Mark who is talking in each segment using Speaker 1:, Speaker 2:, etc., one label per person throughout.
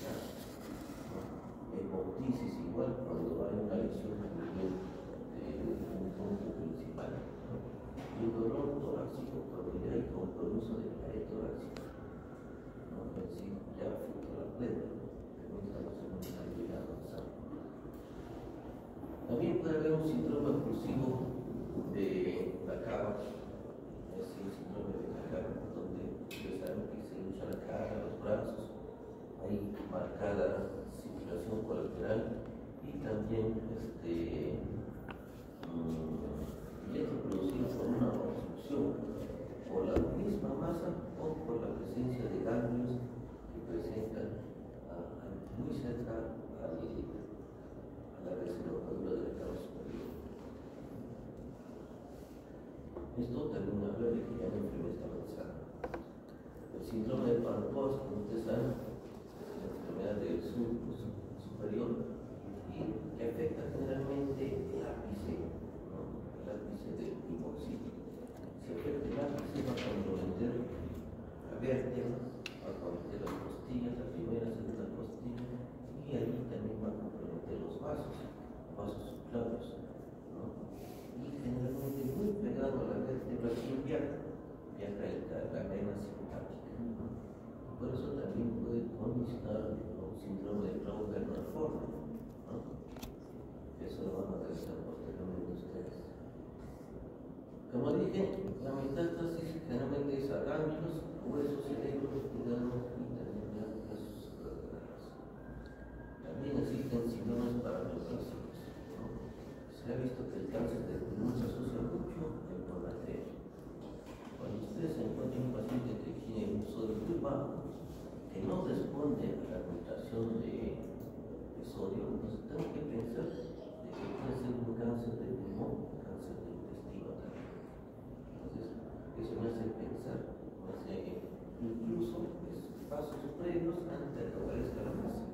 Speaker 1: pesar. Hemoptisis igual cuando hay una lesión a nivel de un punto principal. Y el dolor torácico cuando ya hay compromiso de pared torácica, ¿no? Es decir, ya afecta la pleura, pero estamos en una estabilidad avanzada. También puede haber un síndrome oclusivo de la cava, es decir, síndrome de la cava, donde ustedes saben que se lucha la cara, los brazos, hay marcada circulación colateral y también letra producida por una obstrucción, por la misma masa o por la presencia de ganglios que presentan muy cerca a la desembocadura del canal superior. Esto también habla de que ya la enfermedad está avanzada. El síndrome de Pantoja, como ustedes saben, es la enfermedad del surco superior y que afecta generalmente el ápice, ¿no? El ápice del pulmoncito. Si afecta el ápice, va a comprometer la vértebra, va a comprometer las costillas, la primera, segunda costilla, y ahí también va a comprometer los vasos subclavios, ¿no? Y generalmente muy pegado a la vértebra viaja la vena simpática, ¿no? Por eso también puede condicionar un síndrome de Creutzfeldt vernorforme, ¿no? Eso lo van a realizar posteriormente ustedes. Como dije, la metástasis generalmente es a ganglios, huesos, cerebros, órganos y también huesos colaterales. También existen síndromes paraneoplásicos, ¿no? Se ha visto que el cáncer de pulmón se asocia mucho con la arteria. Cuando ustedes encuentran un paciente que tiene un sodio muy bajo, que no responde a la administración de sodio, entonces tengo que pensar de que puede ser un cáncer de pulmón, cáncer de intestino también. Entonces, eso me hace pensar, me hace incluso pasos previos antes de que aparezca la masa.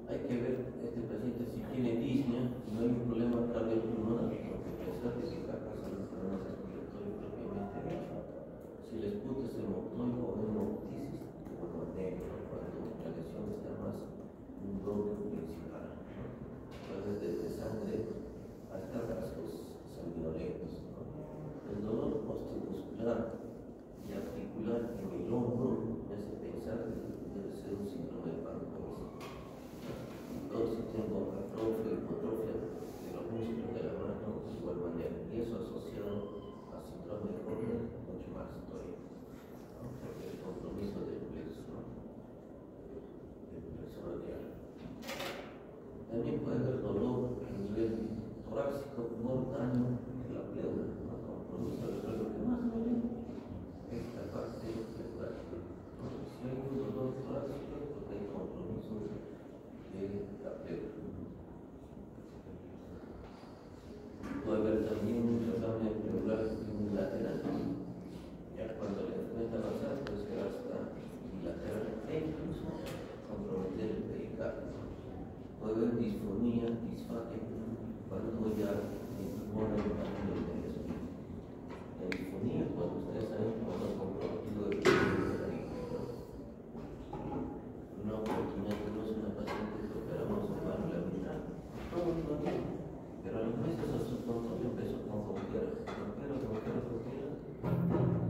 Speaker 1: Hay que ver este paciente si tiene disnea, no hay un problema cardiopulmonar, tengo que pensar que si acá pasa los problemas respiratorios propiamente dicho. Si el esputo es hemoptoico o hemoptisis, bueno, negro, cuando la lesión está más en un bronquio principal, ¿no? Entonces desde sangre hasta vasos sanguinolentos, ¿no? El dolor osteomuscular y articular en el hombro me hace pensar que debe ser un síndrome de Pantoja. Si tengo atrofia, hipotrofia de los músculos de la mano de igual manera, y eso asociado a síndrome de Horner mucho más todavía, ¿no? Porque el compromiso del plexo, ¿no? Del plexo radial. También puede haber dolor a nivel torácico mortano de la pleura, ¿no? Compromiso del suelo que más me duele esta parte pleural, ¿no? Si hay un dolor torácico es porque hay compromiso de la pleura. Puede haber también un tratamiento pleural unilateral, ya cuando la enfermedad avanzada puede ser hasta bilateral e incluso comprometer el pericardio. Puede haber disfonía, disfagia, cuando ya el pulmón hay un cambio de medio. La disfonía, cuando ustedes saben cuando es comprometido el pericardio. Una oportunidad que no es una paciente que operamos en válvula mitral, todo iba bien, pero a los meses a su control empezó con ronqueras,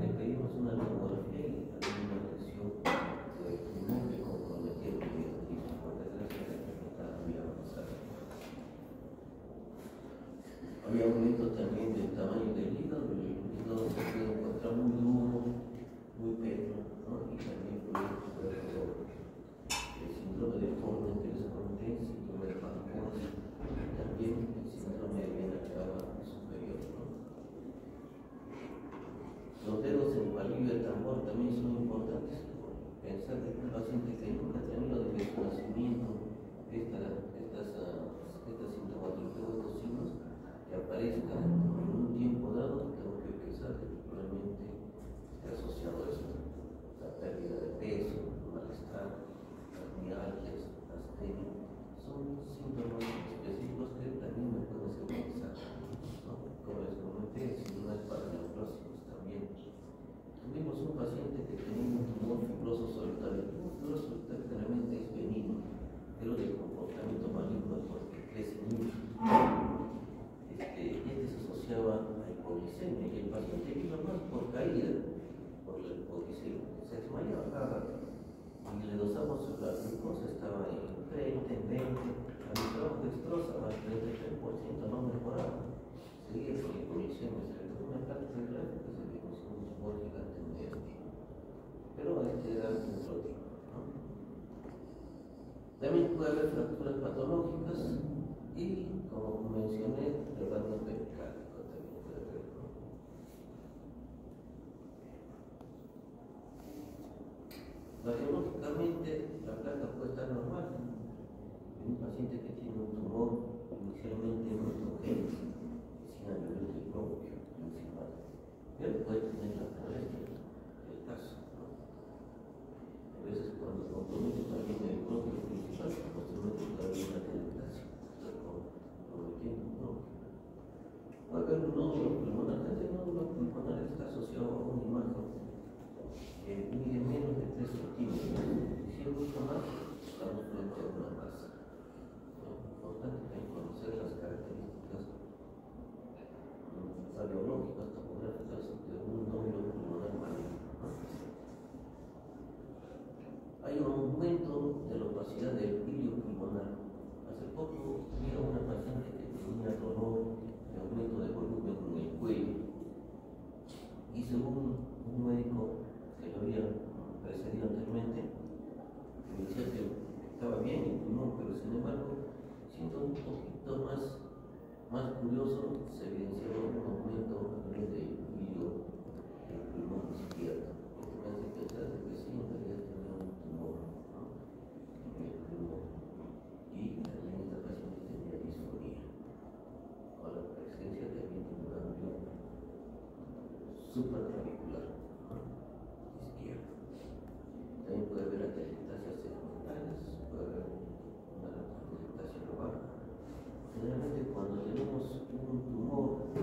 Speaker 1: le pedimos una tomografía y había una lesión de pulmón que comprometía el periodismo, por desgracia la enfermedad había avanzado. Había aumento también del tamaño del hígado, el hígado se puede encontrar muy duro, muy pequeño, ¿no? Y también puede el síndrome de Horner que les conté, el síndrome de Pantoja, también el síndrome de vena cava superior, ¿no? Los dedos en palillo de tambor también son importantes. Pensar que un paciente que nunca ha tenido desde su nacimiento estas sintomatologías, estos signos que aparezcan en un tiempo dado, tengo que pensar que probablemente esté asociado a esto, la pérdida de peso, malestar, mialgias, astenia, son síntomas específicos que también me pueden hacer pensar, ¿no? Como les comenté, síntomas paraneoplásicos también se desmayaba y le dosamos la glucosa, estaba en 30, en 20, a mi trabajo dextrosa más 33%, no mejoraba. Seguía con condiciones, se le tocó una placa radiográfica, se le puso un tumor gigante en medio tiempo. Pero era otro tipo, ¿no? También puede haber fracturas patológicas y, como mencioné, derrame pericárdico también puede haber, ¿no? Radiológicamente, la placa puede estar normal. En un paciente que tiene un tumor inicialmente neurogénico, sin a nivel del bronquio, él puede tener la molestia, el caso, ¿no? A veces cuando compromete también el bronquio principal, posteriormente puede haber una dilatación, está comprometiendo el bronquio. Puede haber un nódulo pulmonar. Este nódulo pulmonar está asociado a una imagen que mide menos de 3 centímetros. Si es mucho más, estamos frente a una masa. Importante también conocer las características radiológicas, topográficas de un nódulo pulmonar maligno. Hay un aumento de la opacidad del hilio pulmonar. Hace poco vi a una paciente que tenía dolor de aumento de volumen en el cuello y según un médico que lo había precedido anteriormente, me decía que estaba bien el pulmón, pero sin embargo, siendo un poquito más curioso, se evidenciaba un aumento a nivel del hilio del pulmón izquierdo. Esto me hace pensar que sí, en realidad tenía un tumor, ¿no?, en el pulmón. Y también esta paciente tenía disfonía, con la presencia también de un ganglio supraclavicular, ¿no?, izquierdo. También puede haber atelectasias segmentales, puede haber una atelectasia global. Generalmente cuando tenemos un tumor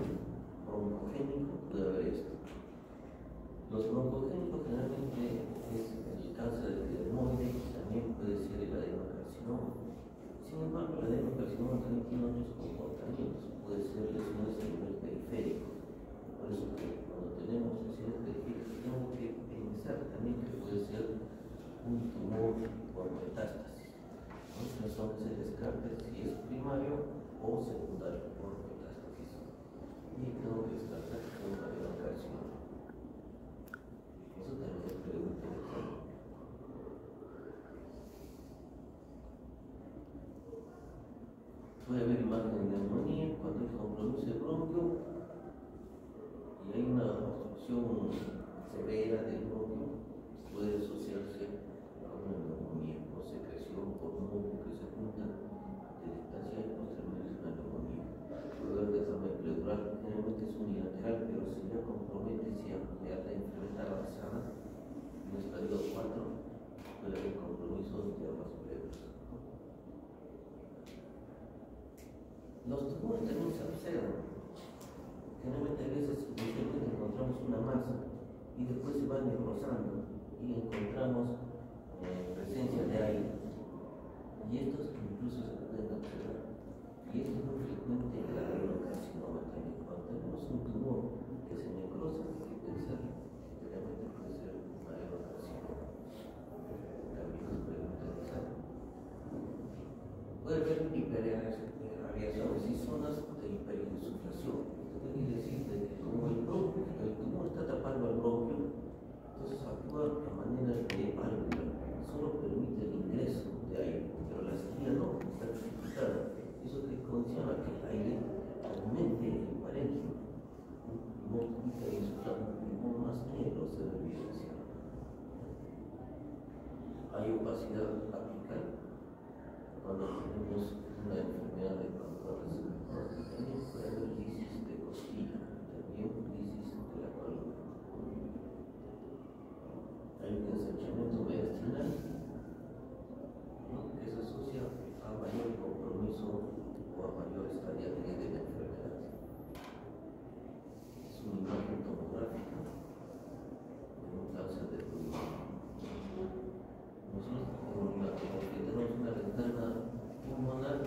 Speaker 1: broncogénico puede haber esto. Los broncogénicos generalmente es el cáncer del dermoide, también puede ser el adenocarcinoma. Sin embargo, el adenocarcinoma también tiene otros comportamientos, puede ser lesiones a nivel periférico. Por eso que cuando tenemos lesiones periféricas tenemos que pensar también que puede ser un tumor por metástasis. Entonces son que se descarte si es primario o secundario por metástasis. Y tengo que descartar que es un adenocarcinoma. Eso también es pregunta de examen. Puede haber imagen de neumonía cuando hay compromiso de bronquio y hay una obstrucción severa del bronquio, puede asociarse a una neumonía por secreción, por un hongo que se junta de distancia y posteriormente una neumonía. Puede haber derrame pleural, generalmente es unilateral, pero si ya compromete, si ya la enfermedad avanzada, en el estadio 4, puede haber compromiso de ambas pleuras. Los tumores también se observan. Generalmente a veces inicialmente encontramos una masa y después se va necrosando y encontramos presencia de aire. Y estos incluso se pueden observar. Y esto es muy frecuente en la adenocarcinoma también. Cuando tenemos un tumor que se necrosa, hay que pensar que realmente puede ser un adenocarcinoma. También es pregunta de examen. Puede haber hiperradiaciones y zonas de hiperinsuflación. Esto quiere decir que como el tumor está tapando al bronquio, entonces actúa de manera de válvula, solo permite el ingreso de aire, pero la salida no, está dificultada. Eso que condiciona que el aire aumente el parénquima. Un pulmón hiperinsuflado, un pulmón más negro se debe evidenciar. Hay opacidad apical cuando tenemos una enfermedad de pancreas, también puede haber lisis de costilla, también lisis de la columna. Hay un ensanchamiento mediastinal, ¿no?, que se asocia a mayor compromiso o a mayor estadiaje de la enfermedad. Es una imagen tomográfica de un cáncer de pulmón. Nosotros tenemos una ventana pulmonar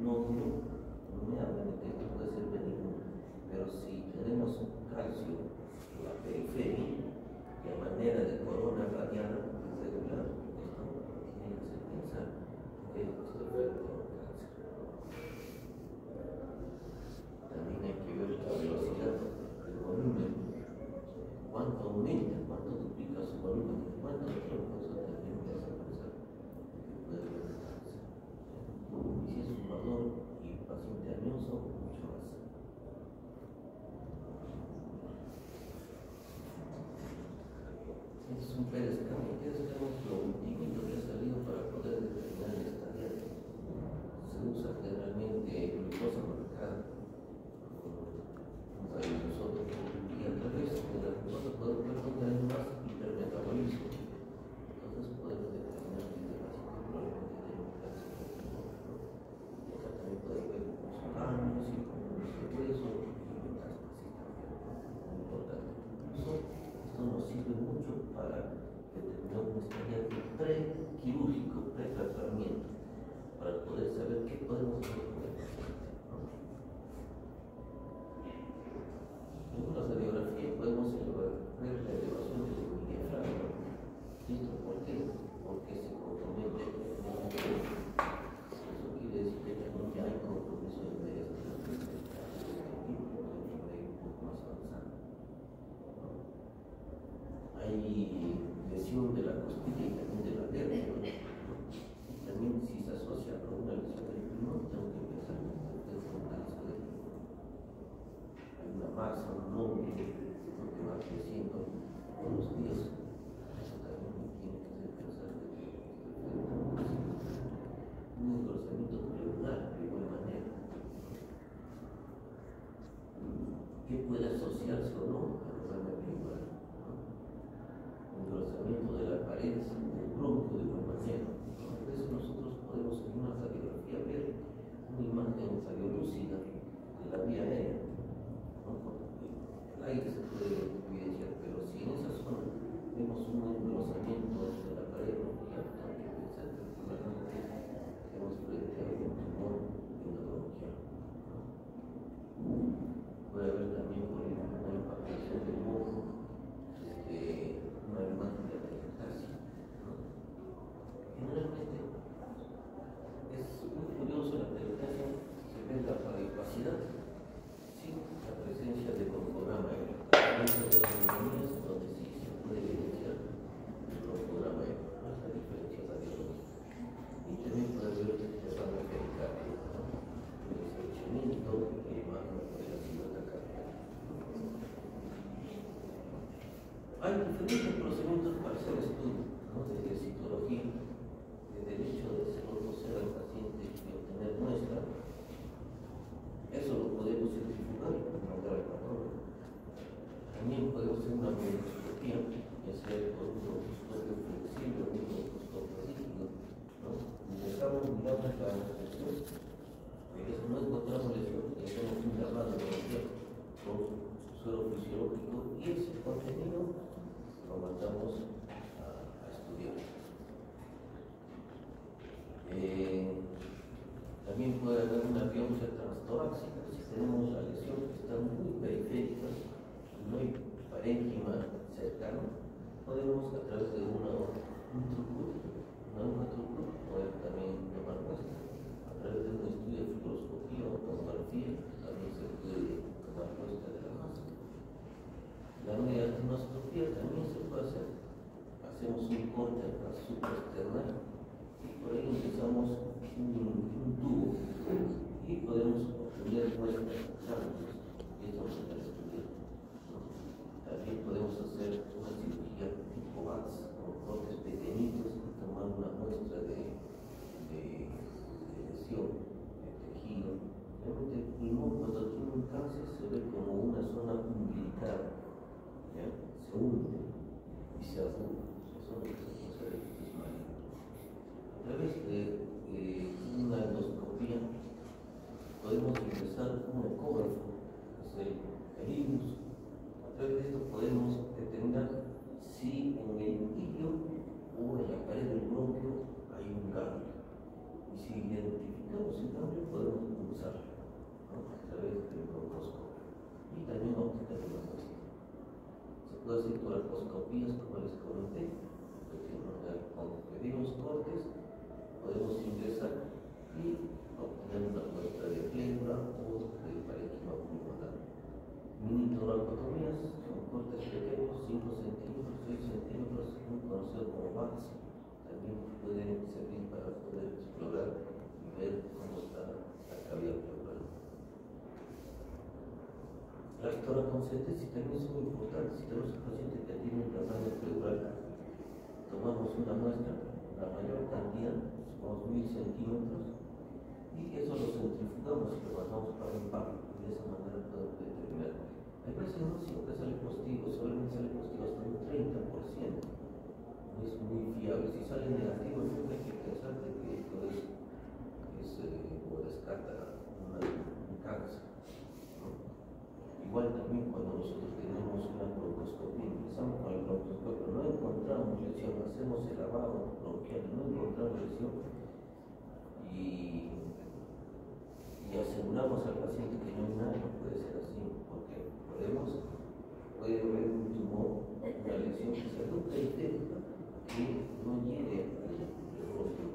Speaker 1: no me hablan de que esto puede ser benigno, pero si tenemos calcio en la periferia y a manera de corona radiada irregular, esto tiene que hacer pensar que esto afecta al cáncer. También hay que ver la velocidad del volumen, cuánto aumenta, cuánto duplica su volumen, cuánto tiempo, eso también me hace pensar que puede haber cáncer. Y si es fumador y paciente añoso, mucho más. Es un PET scan. ¿Qué es lo ultimito que ha salido para poder determinar el estadio? Se usa generalmente glucosa marcada para nosotros, y a través de la glucosa podemos ver dónde hay más hipermetabolismo. Entonces podemos determinar que este paciente probablemente tiene un cáncer. Acá también puede ver sus años y con su hueso y metástasis también, muy importante. Esto nos sirve mucho para determinar un estadio prequirúrgico, pretratamiento, para poder saber qué podemos hacer con el paciente. En una radiografía podemos ver la elevación del diafragma. ¿Listo? ¿Por qué? Porque se compromete el diafragma. Eso quiere decir que también ya hay compromiso de medias de la más avanzada. Hay lesión de la costilla y también de la vértebra. También si se asocia con una lesión del pulmón, tengo que pensar que puede ser un cáncer de pulmón. Hay una masa, un nódulo que va creciendo con los días. Eso también tiene que ser pensar de que un engrosamiento tubular de igual manera. ¿Qué puede asociarse o no a derrame pleural? Engrosamiento de las paredes del bronquio de igual manera. A veces nosotros podemos en una radiografía ver una imagen radiolúcida de la vía aérea. El aire se puede evidenciar, pero si en esa zona vemos un engrosamiento de la pared bronquial, hay que pensar que probablemente tenemos frente a un tumor endobronquial. Puede haber también por ejemplo una impactación del moco, una imagen de la ectasia. Generalmente es muy curioso la ectasia, se ve la paracapacidad sin la presencia de broncograma aéreo. Hay muchas neumonías donde sí se puede evidenciar el broncograma aéreo. No es la diferencia radiológica. Y también puede haber derrame pericárdico, el estrechamiento y la imagen de la silueta cardíaca. Hay diferentes procedimientos para hacer estudios, ¿no? Desde citología, desde el hecho de conocer al paciente y obtener muestra. Eso lo podemos centrifugar y mandar al patólogo. También podemos hacer una microscopía, ya sea con un microscopio flexible o un microscopio rígido, ¿no? Miramos la lesión, no encontramos lesión, hacemos un lavado con suero fisiológico y ese contenido lo mandamos a estudiar. También puede haber una biopsia transtorácica si tenemos la lesión que está muy periférica, no hay parénquima cercano, podemos a través de un truco, poder también tomar muestra. A través de un estudio de fluoroscopía o tomografía también se puede tomar muestra de la masa. La mediastinoscopía también se puede hacer. Hacemos un corte a la supraesternal y por ahí empezamos un tubo y podemos obtener muestras sanas y esto se puede estudiar. También podemos hacer una cirugía tipo VATS con cortes pequeñitos y tomar una muestra de lesión de tejido. Realmente el pulmón cuando tiene un cáncer se ve como una zona umbilical, ¿ya? Se hunde y se arruga. Eso es lo que se puede hacer en maligno. A través de una endoscopía podemos ingresar un ecógrafo, que es el IMUS. A través de esto podemos determinar si en el hilio o en la pared del bronquio hay un cambio. Y si identificamos el cambio, podemos vías, como les comenté, con pequeños cortes podemos ingresar y obtener una muestra de pleura o de parénquima pulmonar. Mini toracotomías con cortes pequeños, 5 centímetros, 6 centímetros, muy conocido como VATS, también pueden servir para poder explorar y ver cómo está la cavidad pleural. Las toraconcentesis también son importantes. Si tenemos un paciente que tiene un tamaño pleural, tomamos una muestra, la mayor cantidad, supongamos 1000 centímetros, y eso lo centrifugamos y lo mandamos para un PAP, y de esa manera podemos determinar. Hay veces no siempre sale positivo, solamente sale positivo hasta un 30%. No es muy fiable. Si sale negativo, nunca hay que pensar de que esto es o descarta un cáncer, ¿no? Igual también cuando nosotros tenemos una broncoscopia, empezamos con el broncoscopio, no encontramos lesión, hacemos el lavado bronquial, no encontramos lesión y aseguramos al paciente que no hay nada. No puede ser así, porque puede haber un tumor, una lesión que sea nunca idéntica, que no llegue al rostro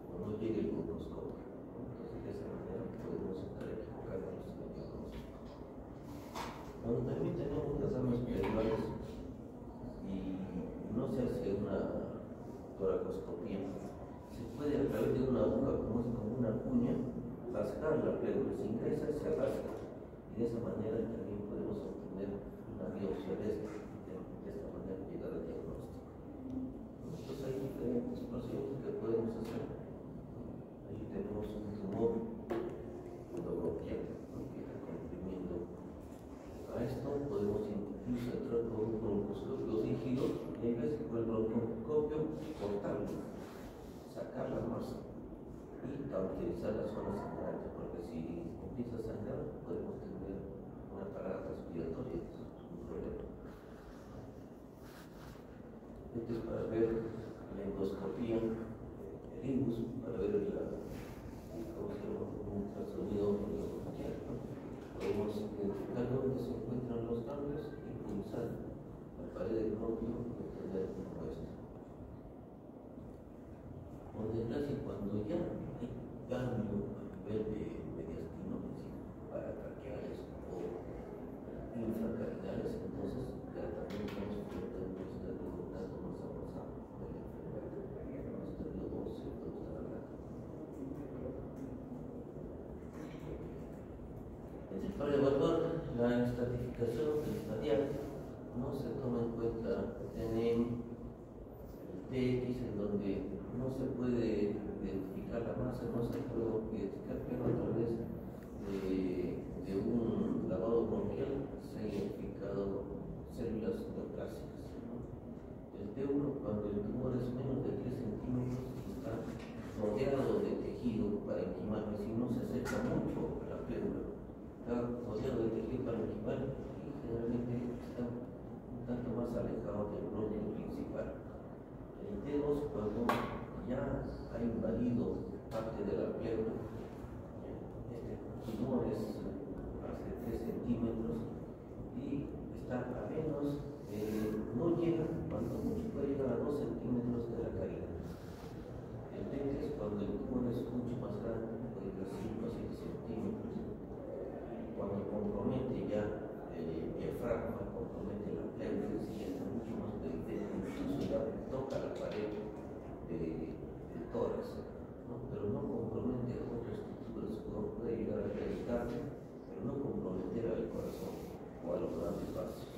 Speaker 1: o no llegue el broncoscopio. Entonces, de esa manera podemos estar equivocados en el diagnóstico. Cuando también tenemos casamas pleurales y no se hace una toracoscopía, se puede a través de una aguja, como una cuña, rascar la pleura, se ingresa y se rasca, y de esa manera también podemos obtener una biopsia de esta manera llegar al diagnóstico. Entonces hay diferentes procedimientos que podemos hacer. Ahí tenemos un tumor endobronquial que está comprimiendo. A esto podemos incluso entrar con un broncoscopio rígido y hay veces con el broncoscopio portable, sacar la masa y cauterizar las zonas sangrantes, porque si empieza a sangrar podemos tener una parada respiratoria, eso es un problema. Esto es para ver la endoscopía, el IBUS, para ver un ultrasonido endobronquial. Podemos identificar dónde se encuentran los ganglios y pulsar la pared del bronquio y obtener una muestra. Por desgracia, cuando ya hay cambio a nivel de mediastino, para traqueales o infracarinales, entonces ya también vamos a tener un estadio un dato más avanzado de la enfermedad, un estadio 12 de la garganta. Para evaluar la estratificación del estadial, no se toma en cuenta el TNM, el TX, en donde no se puede identificar la masa, no se puede identificar, pero a través de un lavado bronquial se han identificado células neoplásicas, ¿no? El T1, cuando el tumor es menos de 3 centímetros, está rodeado de tejido parenquimal, es decir, no se acerca mucho a la pleura, está rodeado de tejido parenquimal y generalmente está un tanto más alejado del bronquio principal. El T2, cuando ya ha invadido parte de la pleura, este tumor es más de 3 centímetros y está a menos, no llega, cuando mucho puede llegar a 2 centímetros de la cavidad. El T3, cuando el tumor es mucho más grande, puede llegar a 5 o 7 centímetros. Cuando compromete ya el diafragma, compromete la pleura, es decir, está mucho más periférico, incluso ya toca la pared del tórax, ¿no? Pero no compromete otras estructuras, puede llegar a pericardio, pero no comprometer al corazón o a los grandes vasos.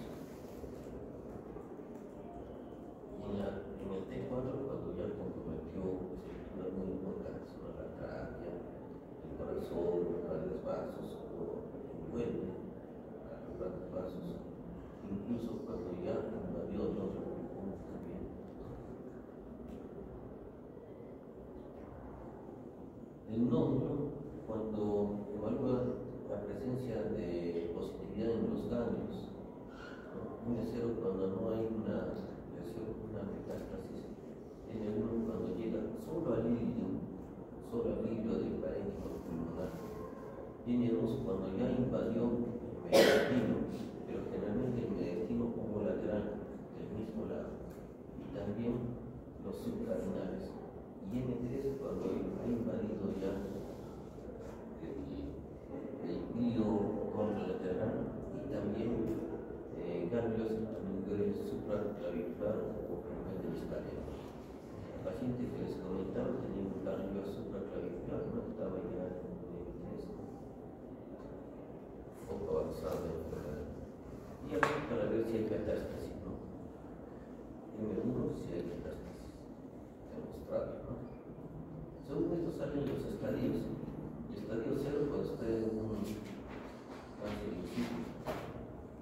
Speaker 1: En el T4, cuando ya comprometió estructuras muy importantes, como la tráquea, el corazón, los grandes vasos, o envuelve a los grandes vasos, incluso cuando ya invadió los pulmones también. El nódulo, cuando evalúa la presencia de positividad en los ganglios, ¿no? Un cero cuando no hay una lesión, una metástasis. N1 cuando llega solo al hilio del parénquima pulmonar. N2 cuando ya invadió el mediastino, pero generalmente el mediastino como lateral del mismo lado. Y también los subcardinales. Y M3 cuando ha invadido ya el glio contralateral y también ganglios a nivel supraclavicular o del escaleno. El paciente que les comentaba tenía un ganglio supraclavicular, no estaba ya en M3, poco avanzado de enfermedad. Y aquí para ver si hay metástasis, ¿no? M1 si hay metástasis demostrable, ¿no? Según esto salen los estadios. El estadio 0 cuando está en un cáncer in situ.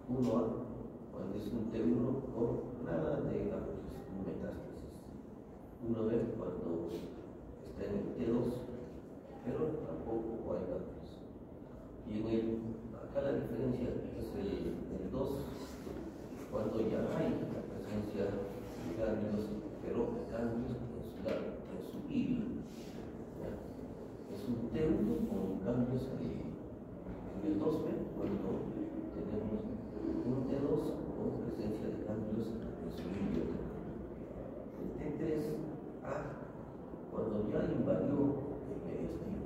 Speaker 1: 1A cuando es un T1 con nada de metástasis. 1B cuando está en el T2, pero tampoco hay ganglios. Y acá la diferencia es el 2, cuando ya hay la presencia de ganglios, pero ganglios en su hilo. Es un T1 con ganglios en el 2B, cuando tenemos un T2 con presencia de ganglios en su hilo. El T3A, cuando ya invadió el mediastino,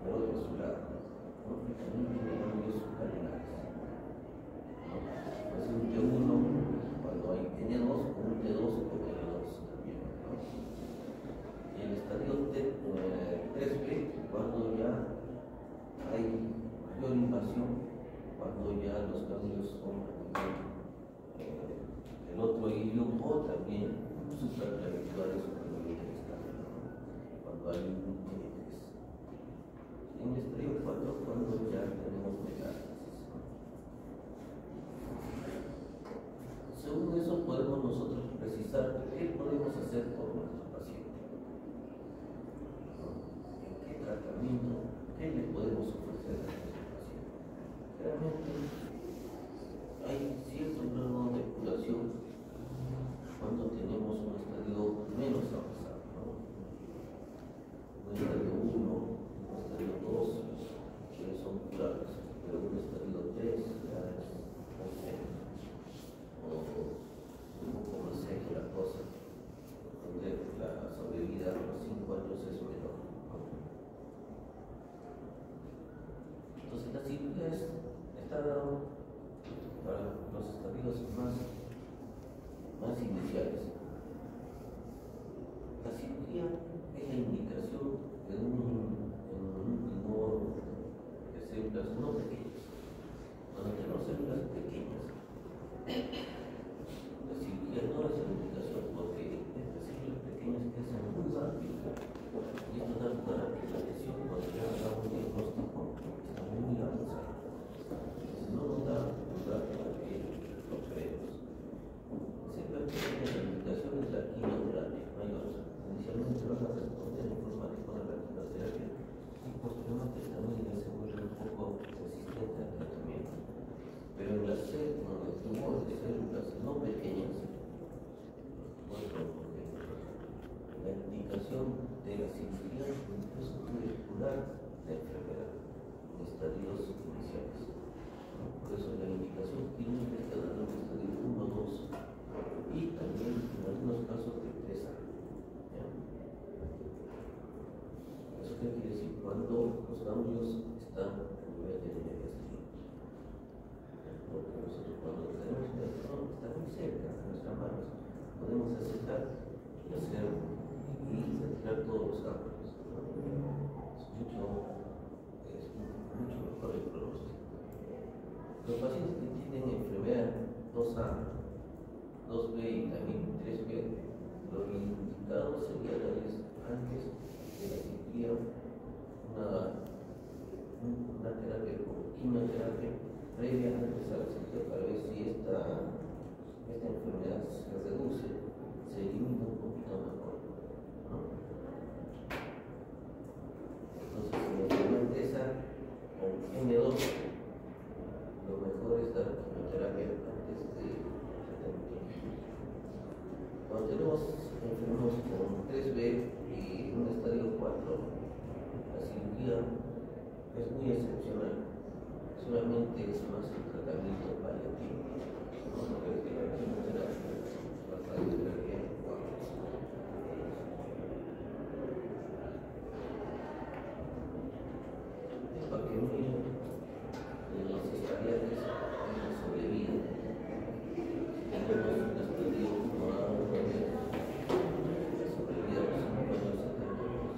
Speaker 1: pero de su lado, ¿no? Y también tiene ganglios subcardinales. Pues un T1 cuando hay N2 o un T2 con N2 también, ¿no? Y el estadio 3B cuando ya hay mayor invasión, cuando ya los ganglios son el otro hilo o también supraclaviculares o interestales, ¿no? Cuando hay un N3. En el estadio 4 cuando ya tenemos metástasis, ¿no? Según eso podemos nosotros precisar qué podemos hacer por nuestro paciente, ¿no? En qué tratamiento, qué le podemos ofrecer a nuestro paciente. Realmente hay cierto grado de curación cuando tenemos un estadio menos avanzado, ¿no? Un estadio 1, un estadio 2, que son curables, pero un estadio 3 ya es o un poco más seria la cosa, donde la sobrevida a los 5 años es menor, ¿no? Entonces la cirugía está dado para los estadios más iniciales. La cirugía es la indicación de un tumor de células no pequeñas. Cuando tenemos células pequeñas, la cirugía no es la indicación porque estas células pequeñas crecen muy rápido y esto da lugar a que la lesión, cuando ya hagamos un diagnóstico, está muy avanzada. Entonces no nos da lugar para que lo creemos. Siempre la indicación es la quimioterapia, no hay otra. Inicialmente van a responder en forma adecuada a la quimioterapia y posteriormente también ya se vuelve un poco resistente al tratamiento. Pero en las tumores de células no pequeñas, la indicación de la cirugía incluso puede curar la enfermedad en estadios iniciales, ¿no? Por eso la indicación clínica está dando en estadio 1, 2 y también en algunos casos de 3A. ¿Eso qué quiere decir? Cuando los ganglios están a nivel de mediastino. Porque nosotros cuando tenemos un mediastino está muy cerca de nuestras manos, podemos acercar y hacer y retirar todos los ganglios. Es mucho mejor el pronóstico. Los pacientes que tienen enfermedad 2A, 2B y también 3B, lo indicado sería darles antes de la cirugía una terapia con quimioterapia previa antes a la cirugía para ver si esta enfermedad se reduce, se elimina un poquito mejor, ¿no? Entonces, en la enfermedad esa con M2, lo mejor es dar quimioterapia antes de tratamiento. Cuando tenemos enfermos con 3B y un estadio 4, la cirugía es muy excepcional. Solamente es más el tratamiento paliativo, ¿no? Porque la quimioterapia va a radioterapia. Para que miren los estadiales de la sobrevida. Tenemos un estadio humano de sobrevida a los 5 años 70%.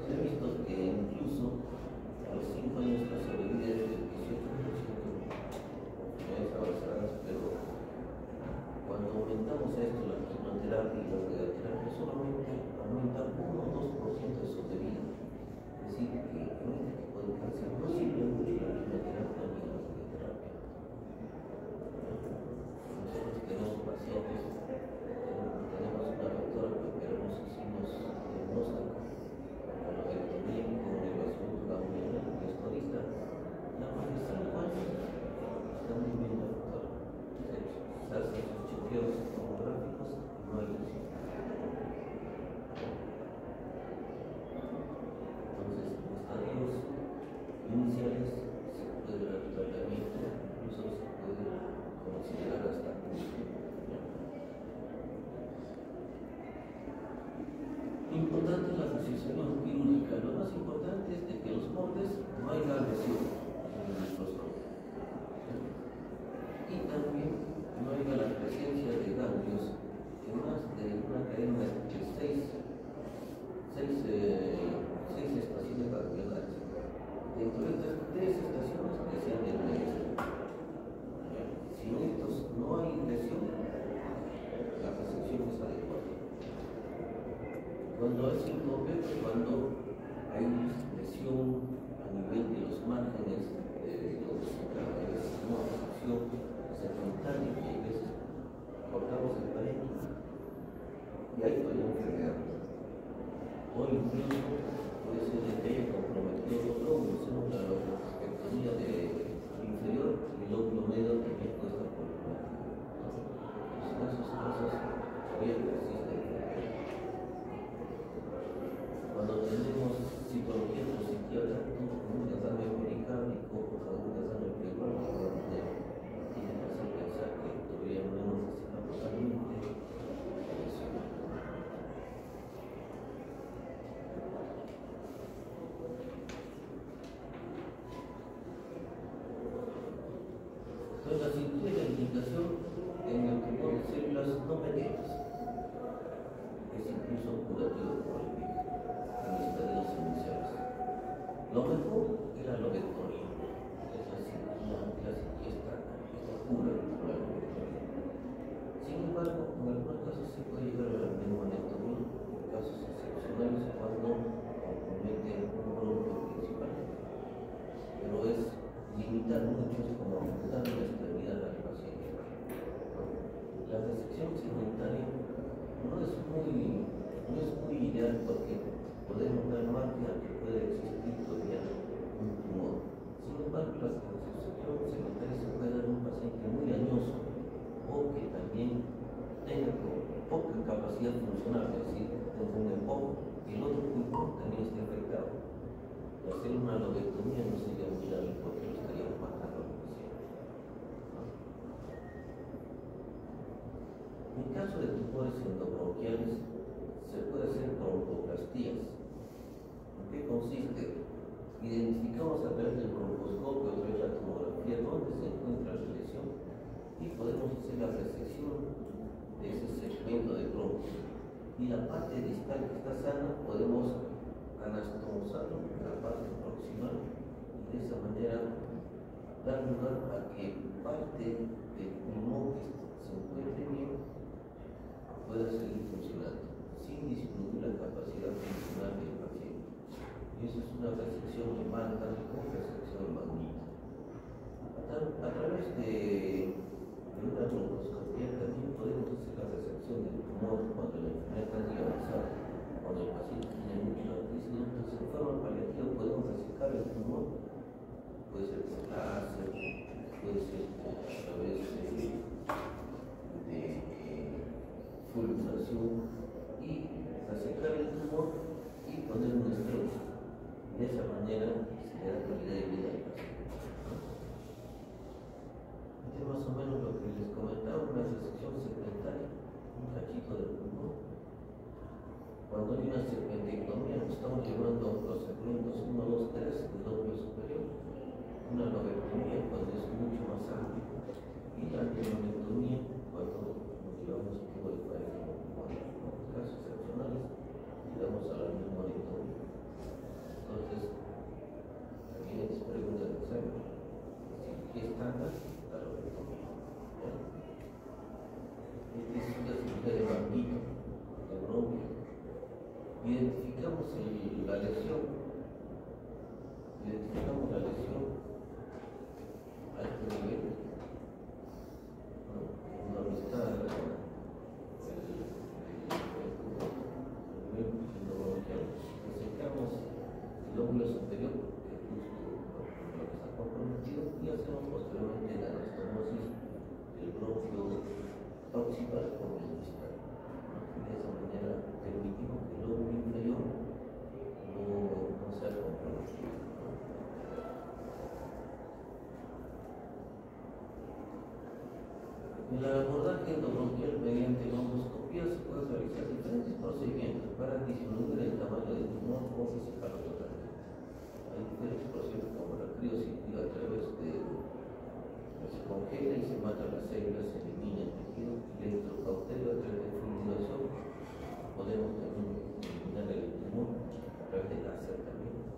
Speaker 1: Se ha visto que incluso a los 5 años la sobrevida es del 18%. No es avanzadas, pero cuando aumentamos esto, la quimioterapia y la radioterapia, solamente aumenta 1 o 2% de sobrevida. Es decir, que el tipo de cáncer no sirve mucho la quimioterapia ni la radioterapia. Nosotros tenemos pacientes, tenemos una doctora que operamos hicimos diagnóstico a lo que también con elevación de la unidad y estadista. La más de 5 años está muy bien la doctora. Se hacen sus chequeos tomográficos y no hay lesión. Entonces, en estadios iniciales se puede dar tratamiento, incluso se puede considerar hasta cura. Importante la resección quirúrgica. Lo más importante es de que los bordes no haya lesión en el microscopio. Y también no haya la presencia de ganglios en más de una cadena de 6 estaciones ganglionares. Dentro de estas 3 estaciones que sean del medio. Si en estos no hay lesión, la resección es adecuada. Cuando hay síncope, cuando hay lesión a nivel de los márgenes de los canales, no resección segmentaria, que a veces cortamos el parénquima y hay todavía enfermedad. O incluso puede ser de que haya comprometido los lóbulos, la lobectomía inferior y el lóbulo medio también puede estar comprometido. Entonces, en esos casos todavía persiste el enfermedad. Cuando tenemos citología positiva tanto con un desarme pericárdico o con un desarme pleural, tiene que hacer pensar que todavía no necesita totalmente lesión. Entonces, la cirugía de la indicación en el tumor de células no pequeñas es incluso curativo por el virus en estadios iniciales. Lo mejor es la lobectomía, es la cirugía clásica y esta cura por la lobectomía. Sin embargo, en algunos casos se puede llegar a la pneumonectomía, en casos excepcionales cuando compromete un bronquio principal. Pero es limitar mucho, es como aumentar la estabilidad del paciente. La resección segmentaria no es muy ideal porque podemos dar margen a que pueda existir todavía un tumor. Sin embargo, la resección segmentaria se puede dar a un paciente muy añoso o que también tenga poca capacidad funcional, es decir, tenga un EPOC y el otro pulmón también esté afectado. Y hacer una lobectomía no sería muy hábil porque lo estaríamos matando al paciente. En caso de tumores endobronquiales, se puede hacer broncoplastías. ¿En qué consiste? Identificamos a través del broncoscopio, a través de la tomografía, dónde se encuentra la lesión y podemos hacer la resección de ese segmento de bronquio. Y la parte distal que está sana, podemos anastomosarlo en la parte proximal y de esa manera dar lugar a que parte del pulmón que se encuentre bien pueda seguir funcionando sin disminuir la capacidad funcional del paciente. Y eso es una resección de Malta o resección de Magnito. A través de una broncooscopía también podemos hacer la resección del tumor cuando la enfermedad está muy avanzada, cuando el paciente tiene mucha crisis. Entonces, en forma paliativa podemos resecar el tumor, puede ser por láser, puede ser a través de fulminación y resecar el tumor y poner un esteroide. De esa manera se le da calidad de vida al paciente. es más o menos lo que les comentaba, una resección segmentaria, un cachito de pulmón. Cuando hay una segmentectomía, estamos llevando los segmentos 1, 2, 3 del lóbulo superior. Una lobectomía cuando es mucho más amplio. Y la neumonectomía cuando nos llevamos todo el país, en casos excepcionales, llegamos a la neumonectomía. Entonces, también es pregunta de examen. ¿Qué estándar? La lobectomía. Este es una cirugía de banquito, de bronquio. Identificamos la lesión a este nivel, donde está el nivel endobronquial. Resecamos el lóbulo superior, que es justo lo que está comprometido, y hacemos posteriormente la anastomosis del bronquio occipital con el distal. De esa manera permitimos que el lóbulo inferior no sea comprometido. En el abordaje endobronquial mediante broncoescopía se pueden realizar diferentes procedimientos para disminuir el tamaño del tumor o encefalograma. Hay diferentes procedimientos como la criocirugía a través de se congela y se matan las células, se elimina el tejido, electrocauterio a través de fluidización. Podemos también eliminar el tumor a través de láser también.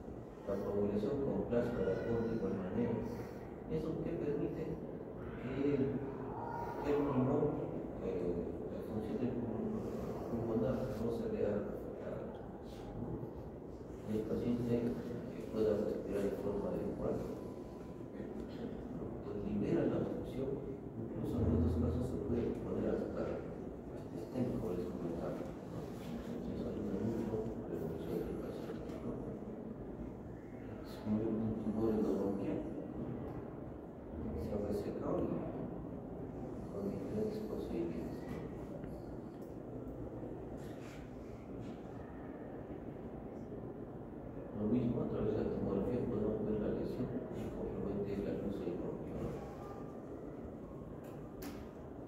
Speaker 1: La coagulación con plasma de alcohol de igual manera. Eso que permite que el pulmón, la función del pulmonar no se vea afectada. Y el paciente pueda respirar de forma adecuada. Pues libera la función, incluso en estos casos se puede poner hasta stent, como les comentaba. Eso ayuda mucho a la prevención del paciente. Es un tumor endobronquial. Se ha resecado con diferentes posibilidades. Lo mismo a través de la tomografía podemos ver la lesión y compromete la luz del bronquio.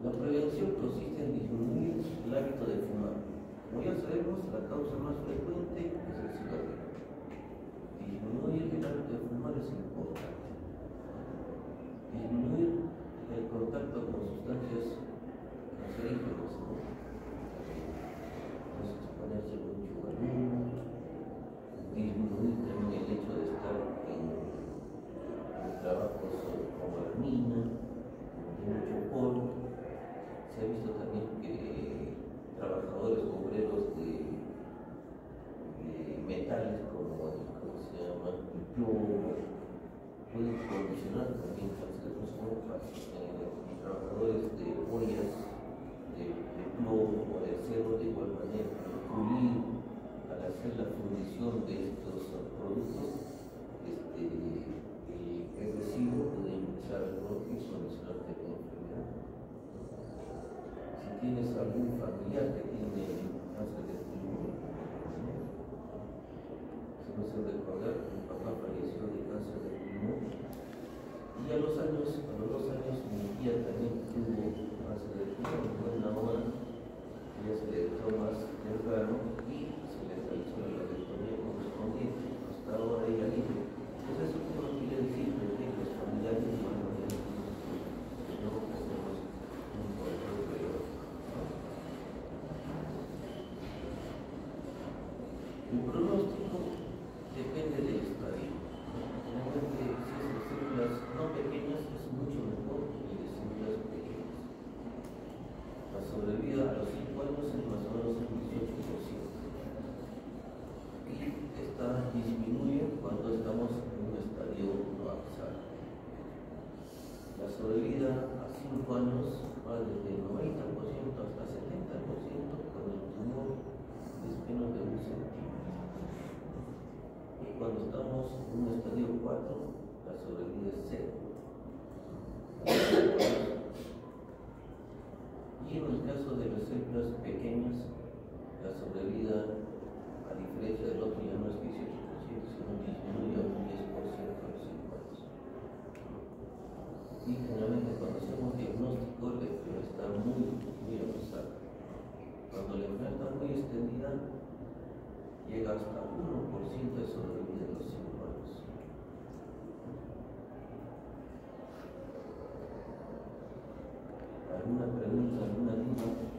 Speaker 1: La prevención consiste en disminuir el hábito de fumar. Como ya sabemos, la causa más frecuente es el cigarrillo. Disminuir el hábito de fumar es importante. Disminuir el contacto con sustancias cancerígenas, ¿no? Entonces, exponerse mucho al humo, disminuir también el hecho de estar en trabajos como la mina, de mucho polvo. Se ha visto también que trabajadores obreros de metales como se llama el plomo pueden condicionar también cáncer de trabajadores de ollas de plomo o de acero de igual manera. Pulir al hacer la fundición de estos productos el residuo puede ingresar al bronquio y solucionarte la enfermedad. Si tienes algún familiar que tiene cáncer de pulmón, se me hace recordar que mi papá falleció de cáncer de pulmón y a los 2 años mi tía también tuvo cáncer de pulmón. Fue una hora que ya se le detectó más temprano y se le realizó la lobectomía correspondiente. Hasta ahora ella libre. Pues eso no quiere decir que los familiares van a tener que no hacemos un control periódico. El pronóstico depende del estadio. Generalmente, si es de células no pequeñas, es mucho mejor que de células pequeñas. La sobrevida a los 5 años es más o menos un 18%. Y esta disminuye cuando estamos en un estadio no avanzado. La sobrevida a 5 años va desde el 90% hasta 70% cuando el tumor es menos de 1 centímetro. Y cuando estamos en un estadio 4, la sobrevida es 0. Y en el caso de las células pequeñas, la sobrevida, a diferencia del otro, ya no es 18%, sino disminuye a un 10% a los 5 años. Y generalmente cuando hacemos peso de los cirujanos. ¿Alguna pregunta, alguna duda?